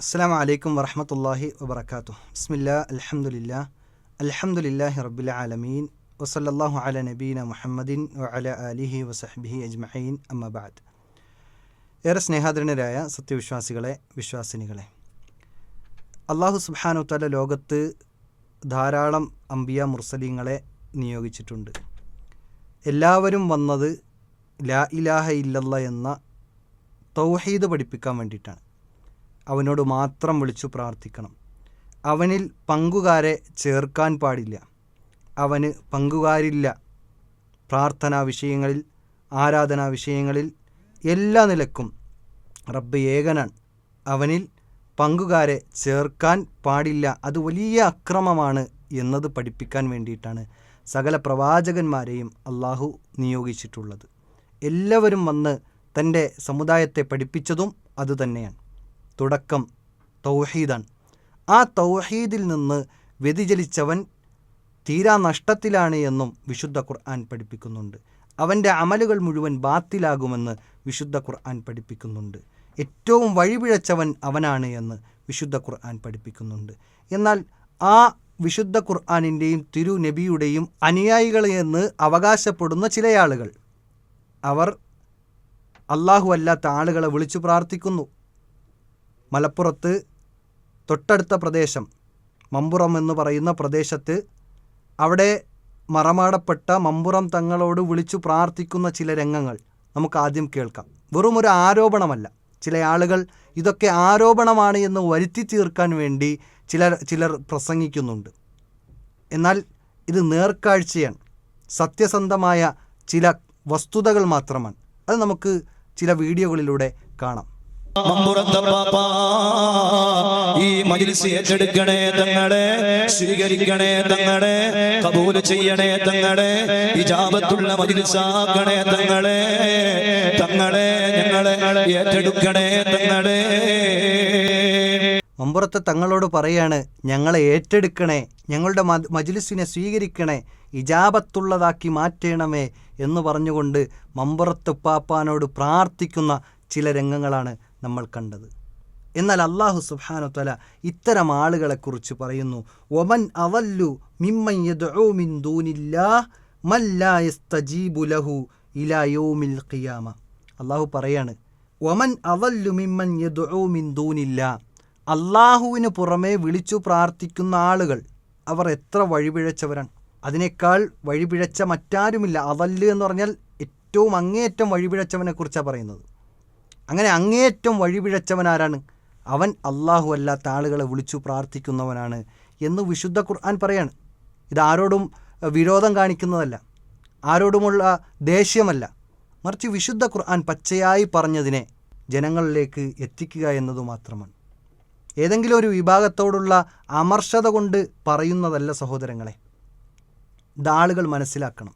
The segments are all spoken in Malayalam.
അസ്സലാമു അലൈക്കും വറഹ്മത്തുള്ളാഹി വബറകാതുഹു. ബിസ്മില്ലാഹ് അൽഹംദുലില്ലാഹി റബ്ബിൽ ആലമീൻ വസല്ലല്ലാഹു അലാ നബീന മുഹമ്മദിൻ വഅലാ ആലിഹി വസഹ്ബിഹി അജ്മഈൻ. അമ്മാ ബഅദ്. ഏറെ സ്നേഹാദരനരായ സത്യവിശ്വാസികളെ, വിശ്വാസിനികളെ, അല്ലാഹു സുബ്ഹാനഹു തആല ലോകത്ത് ധാരാളം അംബിയ മുർസലീങ്ങളെ നിയോഗിച്ചിട്ടുണ്ട്. എല്ലാവരും വന്നത് ലാ ഇലാഹ ഇല്ലല്ലാഹ് എന്ന തൗഹീദ് പഠിപ്പിക്കാൻ വേണ്ടിയിട്ടാണ്. അവനോട് മാത്രം വിളിച്ചു പ്രാർത്ഥിക്കണം. അവനിൽ പങ്കുകാരെ ചേർക്കാൻ പാടില്ല. അവന് പങ്കുകാരില്ല. പ്രാർത്ഥനാ വിഷയങ്ങളിൽ, ആരാധനാ വിഷയങ്ങളിൽ എല്ലാ നിലക്കും റബ്ബ് ഏകനാണ്. അവനിൽ പങ്കുകാരെ ചേർക്കാൻ പാടില്ല. അത് വലിയ അക്രമമാണ് എന്നത് പഠിപ്പിക്കാൻ വേണ്ടിയിട്ടാണ് സകല പ്രവാചകന്മാരെയും അള്ളാഹു നിയോഗിച്ചിട്ടുള്ളത്. എല്ലാവരും വന്ന് തൻ്റെ സമുദായത്തെ പഠിപ്പിച്ചതും അതുതന്നെയാണ്. തുടക്കം തൗഹീദാണ്. ആ തൗഹീദിൽ നിന്ന് വ്യതിചലിച്ചവൻ തീരാ നഷ്ടത്തിലാണ് എന്നും വിശുദ്ധ ഖുർആൻ പഠിപ്പിക്കുന്നുണ്ട്. അവൻ്റെ അമലുകൾ മുഴുവൻ ബാത്തിലാകുമെന്ന് വിശുദ്ധ ഖുർആൻ പഠിപ്പിക്കുന്നുണ്ട്. ഏറ്റവും വഴിപിഴച്ചവൻ അവനാണ് എന്ന് വിശുദ്ധ ഖുർആൻ പഠിപ്പിക്കുന്നുണ്ട്. എന്നാൽ ആ വിശുദ്ധ ഖുർആനിൻ്റെയും തിരു നബിയുടെയും അനുയായികൾ എന്ന് അവകാശപ്പെടുന്ന ചില ആളുകൾ, അവർ അല്ലാഹു അല്ലാത്ത ആളുകളെ വിളിച്ചു പ്രാർത്ഥിക്കുന്നു. മലപ്പുറത്ത് തൊട്ടടുത്ത പ്രദേശം മമ്പുറം എന്ന് പറയുന്ന പ്രദേശത്ത് അവിടെ മറമാടപ്പെട്ട മമ്പുറം തങ്ങളോട് വിളിച്ചു പ്രാർത്ഥിക്കുന്ന ചില രംഗങ്ങൾ നമുക്ക് ആദ്യം കേൾക്കാം. വെറും ഒരു ആരോപണമല്ല. ചില ആളുകൾ ഇതൊക്കെ ആരോപണമാണ് എന്ന് വരുത്തി തീർക്കാൻ വേണ്ടി ചിലർ പ്രസംഗിക്കുന്നുണ്ട്. എന്നാൽ ഇത് നേർക്കാഴ്ചയാണ്, സത്യസന്ധമായ ചില വസ്തുതകൾ മാത്രമാണ്. അത് നമുക്ക് ചില വീഡിയോകളിലൂടെ കാണാം. ഈ മജ്‌ലിസ് ഏറ്റെടുക്കണേ തങ്ങളെ, സ്വീകരിക്കണേ തങ്ങളെ, കബൂൽ ചെയ്യണേ തങ്ങളെ, ഇജാബത്തുള്ള മജ്‌ലിസാക്കണേ തങ്ങളെ, തങ്ങളെ ഞങ്ങളെ ഏറ്റെടുക്കണേ തങ്ങളെ. മമ്പുറത്തെ തങ്ങളോട് പറയാണ്, ഞങ്ങളെ ഏറ്റെടുക്കണേ, ഞങ്ങളുടെ മജ്‌ലിസിനെ സ്വീകരിക്കണേ, ഇജാബത്തുള്ളതാക്കി മാറ്റണമേ എന്ന് പറഞ്ഞുകൊണ്ട് മമ്പുറത്ത് ഉപ്പാപ്പാനോട് പ്രാർത്ഥിക്കുന്ന ചില രംഗങ്ങളാണ് നമ്മൾ കണ്ടത്. എന്നാൽ അല്ലാഹു സുബ്ഹാനഹു വ തആല ഇത്തരം ആളുകളെക്കുറിച്ച് പറയുന്നു, വമൻ അദല്ലു മിമ്മൻ യദ്ഉ മിൻ ദൂനില്ലാഹ് മൻ ലാ യസ്തജീബു ലഹു ഇലാ യൗമിൽ ഖിയാമ. അല്ലാഹു പറയാണ്, വമൻ അദല്ലു മിമ്മൻ യദ്ഉ മിൻ ദൂനില്ലാഹ്. അല്ലാഹുവിന് പുറമെ വിളിച്ചു പ്രാർത്ഥിക്കുന്ന ആളുകൾ അവർ എത്ര വഴിപിഴച്ചവരാണ്. അതിനേക്കാൾ വഴിപിഴച്ച മറ്റാരുമില്ല. അദല്ല് എന്ന് പറഞ്ഞാൽ ഏറ്റവും അങ്ങേയറ്റം വഴിപിഴച്ചവനെക്കുറിച്ചാണ് പറയുന്നത്. അങ്ങനെ അങ്ങേയറ്റം വഴിപിഴച്ചവനാരാണ്? അവൻ അല്ലാഹു അല്ലാത്ത ആളുകളെ വിളിച്ചു പ്രാർത്ഥിക്കുന്നവനാണ് എന്ന് വിശുദ്ധ ഖുർആൻ പറയാണ്. ഇതാരോടും വിരോധം കാണിക്കുന്നതല്ല, ആരോടുമുള്ള ദേഷ്യമല്ല, മറിച്ച് വിശുദ്ധ ഖുർആൻ പച്ചയായി പറഞ്ഞതിനെ ജനങ്ങളിലേക്ക് എത്തിക്കുക എന്നതു മാത്രമാണ്. ഏതെങ്കിലും ഒരു വിഭാഗത്തോടുള്ള അമർഷത കൊണ്ട് പറയുന്നതല്ല സഹോദരങ്ങളെ. ഇതാളുകൾ മനസ്സിലാക്കണം.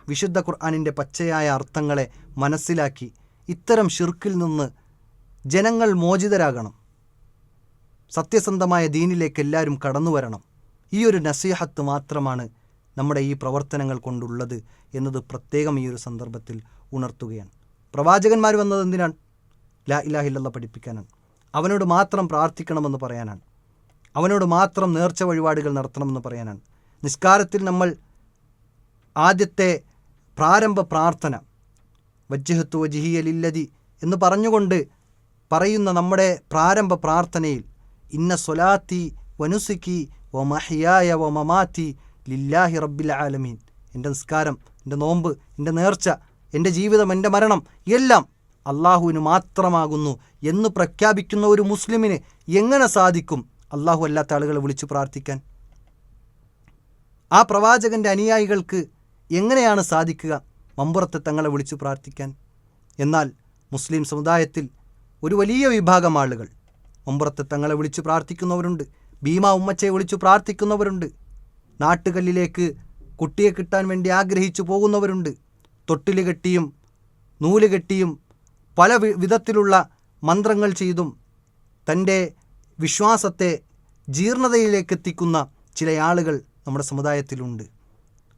വിശുദ്ധ ഖുർആനിൻ്റെ പച്ചയായ അർത്ഥങ്ങളെ മനസ്സിലാക്കി ഇത്തരം ശിർക്കിൽ നിന്ന് ജനങ്ങൾ മോചിതരാകണം. സത്യസന്ധമായ ദീനിലേക്ക് എല്ലാവരും കടന്നു വരണം. ഈ ഒരു നസീഹത്ത് മാത്രമാണ് നമ്മുടെ ഈ പ്രവർത്തനങ്ങൾ കൊണ്ടുള്ളത് എന്നത് പ്രത്യേകം ഈ ഒരു സന്ദർഭത്തിൽ ഉണർത്തുകയാണ്. പ്രവാചകന്മാർ വന്നത് എന്തിനാണ്? ലാ ഇലാഹ ഇല്ലല്ലാഹ് പഠിപ്പിക്കാനാണ്. അവനോട് മാത്രം പ്രാർത്ഥിക്കണമെന്ന് പറയാനാണ്. അവനോട് മാത്രം നേർച്ച വഴിപാടുകൾ നടത്തണമെന്ന് പറയാനാണ്. നിസ്കാരത്തിൽ നമ്മൾ ആദ്യത്തെ പ്രാരംഭ പ്രാർത്ഥന വജ്ജഹത്തു വജ്ഹിയ ലില്ലദി എന്ന് പറഞ്ഞുകൊണ്ട് പറയുന്ന നമ്മുടെ പ്രാരംഭ പ്രാർത്ഥനയിൽ ഇന്ന സ്വലാത്തി വനുസുക്കി വ മഹ്യായ വ മമാത്തി ലില്ലാഹി റബ്ബിൽ ആലമീൻ. എൻ്റെ നിസ്കാരം, എൻ്റെ നോമ്പ്, എൻ്റെ നേർച്ച, എൻ്റെ ജീവിതം, എൻ്റെ മരണം എല്ലാം അള്ളാഹുവിന് മാത്രമാകുന്നു എന്ന് പ്രഖ്യാപിക്കുന്ന ഒരു മുസ്ലിമിന് എങ്ങനെ സാധിക്കും അള്ളാഹു അല്ലാത്ത ആളുകളെ വിളിച്ചു പ്രാർത്ഥിക്കാൻ? ആ പ്രവാചകൻ്റെ അനുയായികൾക്ക് എങ്ങനെയാണ് സാധിക്കുക മമ്പുറത്തെ തങ്ങളെ വിളിച്ചു പ്രാർത്ഥിക്കാൻ? എന്നാൽ മുസ്ലിം സമുദായത്തിൽ ഒരു വലിയ വിഭാഗം ആളുകൾ മമ്പുറത്തെ തങ്ങളെ വിളിച്ചു പ്രാർത്ഥിക്കുന്നവരുണ്ട്. ഭീമ ഉമ്മച്ചയെ വിളിച്ചു പ്രാർത്ഥിക്കുന്നവരുണ്ട്. നാട്ടുകല്ലിലേക്ക് കുട്ടിയെ കിട്ടാൻ വേണ്ടി ആഗ്രഹിച്ചു പോകുന്നവരുണ്ട്. തൊട്ടിൽ കെട്ടിയും നൂല് കെട്ടിയും പല വിധത്തിലുള്ള മന്ത്രങ്ങൾ ചെയ്തും തൻ്റെ വിശ്വാസത്തെ ജീർണതയിലേക്ക് എത്തിക്കുന്ന ചില ആളുകൾ നമ്മുടെ സമുദായത്തിലുണ്ട്.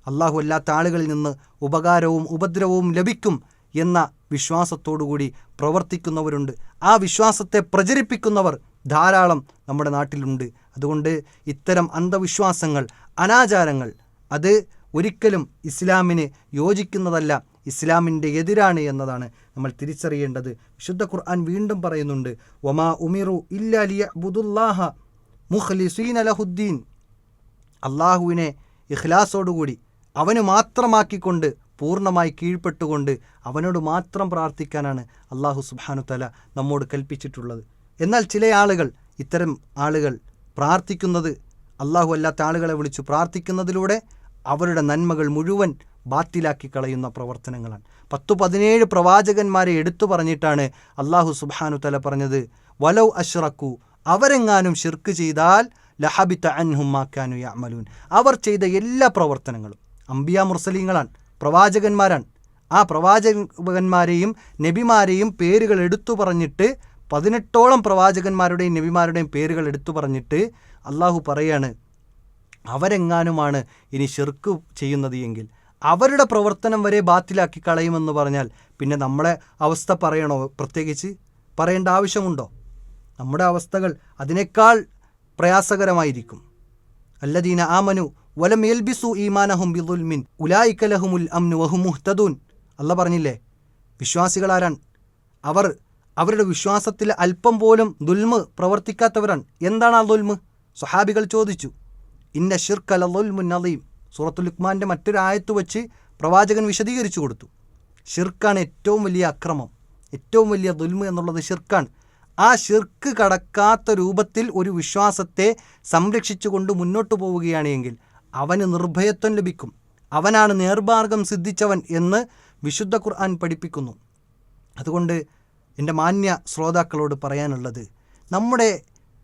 അല്ലാഹു അല്ലാത്ത ആളുകളിൽ നിന്ന് ഉപകാരവും ഉപദ്രവവും ലഭിക്കും എന്ന വിശ്വാസത്തോടുകൂടി പ്രവർത്തിക്കുന്നവരുണ്ട്. ആ വിശ്വാസത്തെ പ്രചരിപ്പിക്കുന്നവർ ധാരാളം നമ്മുടെ നാട്ടിലുണ്ട്. അതുകൊണ്ട് ഇത്തരം അന്ധവിശ്വാസങ്ങൾ, അനാചാരങ്ങൾ അത് ഒരിക്കലും ഇസ്ലാമിന് യോജിക്കുന്നതല്ല, ഇസ്ലാമിൻ്റെ എതിരാണ് എന്നതാണ് നമ്മൾ തിരിച്ചറിയേണ്ടത്. വിശുദ്ധ ഖുർആൻ വീണ്ടും പറയുന്നുണ്ട്, വമാ ഉമിറു ഇല്ലാ ലിയഅ്ബുദുല്ലാഹ മുഖ്ലിസീന ലഹുദ്ദീൻ. അള്ളാഹുവിനെ ഇഖ്ലാസോടുകൂടി അവന് മാത്രമാക്കിക്കൊണ്ട് പൂർണ്ണമായി കീഴ്പ്പെട്ടുകൊണ്ട് അവനോട് മാത്രം പ്രാർത്ഥിക്കാനാണ് അള്ളാഹു സുബ്ഹാനഹു തആല നമ്മോട് കൽപ്പിച്ചിട്ടുള്ളത്. എന്നാൽ ചില ആളുകൾ, ഇത്തരം ആളുകൾ പ്രാർത്ഥിക്കുന്നത്, അള്ളാഹു അല്ലാത്ത ആളുകളെ വിളിച്ചു പ്രാർത്ഥിക്കുന്നതിലൂടെ അവരുടെ നന്മകൾ മുഴുവൻ ബാത്തിലാക്കി കളയുന്ന പ്രവർത്തനങ്ങളാണ്. 10-17 പ്രവാചകന്മാരെ എടുത്തു പറഞ്ഞിട്ടാണ് അള്ളാഹു സുബ്ഹാനഹു തആല പറഞ്ഞത്, വലൗ അശ്റക്കു, അവരെങ്ങാനും ശിർക്ക് ചെയ്താൽ ലഹബിത അൻഹും മാ കാനൂ യഅമലൂൻ. അവർ ചെയ്ത എല്ലാ പ്രവർത്തനങ്ങളും, അംബിയാ മുർസലീങ്ങളാണ്, പ്രവാചകന്മാരാണ്. ആ പ്രവാചകന്മാരെയും നബിമാരെയും പേരുകൾ എടുത്തു പറഞ്ഞിട്ട് 18ഓളം പ്രവാചകന്മാരുടെയും നബിമാരുടെയും പേരുകൾ എടുത്തു പറഞ്ഞിട്ട് അള്ളാഹു പറയാണ്, അവരെങ്ങാനുമാണ് ഇനി ശിർക്ക് ചെയ്യുന്നത് എങ്കിൽ അവരുടെ പ്രവർത്തനം വരെ ബാത്തിലാക്കി കളയുമെന്ന് പറഞ്ഞാൽ പിന്നെ നമ്മളെ അവസ്ഥ പറയണോ? പ്രത്യേകിച്ച് പറയേണ്ട ആവശ്യമുണ്ടോ? നമ്മുടെ അവസ്ഥകൾ അതിനേക്കാൾ പ്രയാസകരമായിരിക്കും. അല്ലദീന ആമനു വലം യൽബിസു ഈമാനഹും ബിദുൽമിൻ ഉലൈക ലഹുമുൽ അംനു വഹും മുഹ്തദൂൻ. അല്ലാഹ് പറഞ്ഞില്ലേ, വിശ്വാസികളാരാണ്? അവർ അവരുടെ വിശ്വാസത്തിൽ അല്പം പോലും ദുൽമ് പ്രവർത്തിക്കാത്തവരാണ്. എന്താണ് ആ ദുൽമ്? സ്വഹാബികൾ ചോദിച്ചു. ഇന്ന ശിർക ലദുൽമുൻ അദീം. സൂറത്തുൽ ലുഖ്മാൻ്റെ മറ്റൊരു ആയത്ത് വെച്ച് പ്രവാചകൻ വിശദീകരിച്ചു കൊടുത്തു. ഷിർക്കാണ് ഏറ്റവും വലിയ അക്രമം, ഏറ്റവും വലിയ ദുൽമ് എന്നുള്ളത് ഷിർക്കാണ്. ആ ഷിർക്ക് കടക്കാത്ത രൂപത്തിൽ ഒരു വിശ്വാസത്തെ സംരക്ഷിച്ചുകൊണ്ട് മുന്നോട്ട് പോവുകയാണെങ്കിൽ അവന് നിർഭയത്വം ലഭിക്കും. അവനാണ് നേർമാർഗം സിദ്ധിച്ചവൻ എന്ന് വിശുദ്ധ ഖുർആൻ പഠിപ്പിക്കുന്നു. അതുകൊണ്ട് എൻ്റെ മാന്യ ശ്രോതാക്കളോട് പറയാനുള്ളത്, നമ്മുടെ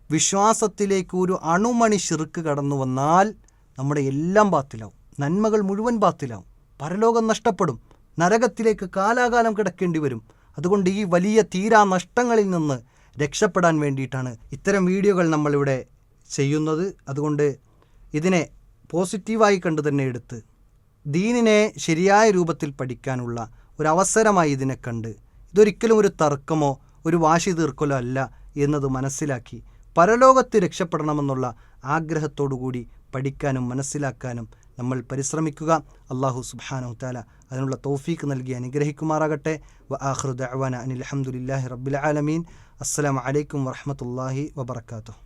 വിശ്വാസത്തിലേക്ക് ഒരു അണുമണി ഷിർക്ക് കടന്നു വന്നാൽ നമ്മുടെ എല്ലാം ബാത്തിലാവും, നന്മകൾ മുഴുവൻ ബാത്തിലാവും, പരലോകം നഷ്ടപ്പെടും, നരകത്തിലേക്ക് കാലാകാലം കിടക്കേണ്ടി വരും. അതുകൊണ്ട് ഈ വലിയ തീരാ നഷ്ടങ്ങളിൽ നിന്ന് രക്ഷപ്പെടാൻ വേണ്ടിയിട്ടാണ് ഇത്തരം വീഡിയോകൾ നമ്മളിവിടെ ചെയ്യുന്നത്. അതുകൊണ്ട് ഇതിനെ പോസിറ്റീവായി കണ്ടു തന്നെ എടുത്ത് ദീനിനെ ശരിയായ രൂപത്തിൽ പഠിക്കാനുള്ള ഒരവസരമായി ഇതിനെ കണ്ട്, ഇതൊരിക്കലും ഒരു തർക്കമോ ഒരു വാശി തീർക്കലോ അല്ല എന്നത് മനസ്സിലാക്കി പരലോകത്ത് രക്ഷപ്പെടണമെന്നുള്ള ആഗ്രഹത്തോടുകൂടി പഠിക്കാനും മനസ്സിലാക്കാനും നമ്മൾ പരിശ്രമിക്കുക. അല്ലാഹു സുബ്ഹാനഹു തആല അതിനുള്ള തൗഫീഖ് നൽകി അനുഗ്രഹിക്കുമാറാകട്ടെ. വ ആഖിറു ദഅ്വാന അനിൽ ഹംദുലില്ലാഹി റബ്ബിൽ ആലമീൻ. അസ്സലാമു അലൈക്കും വറഹ്മത്തുള്ളാഹി വബറകാതുഹു.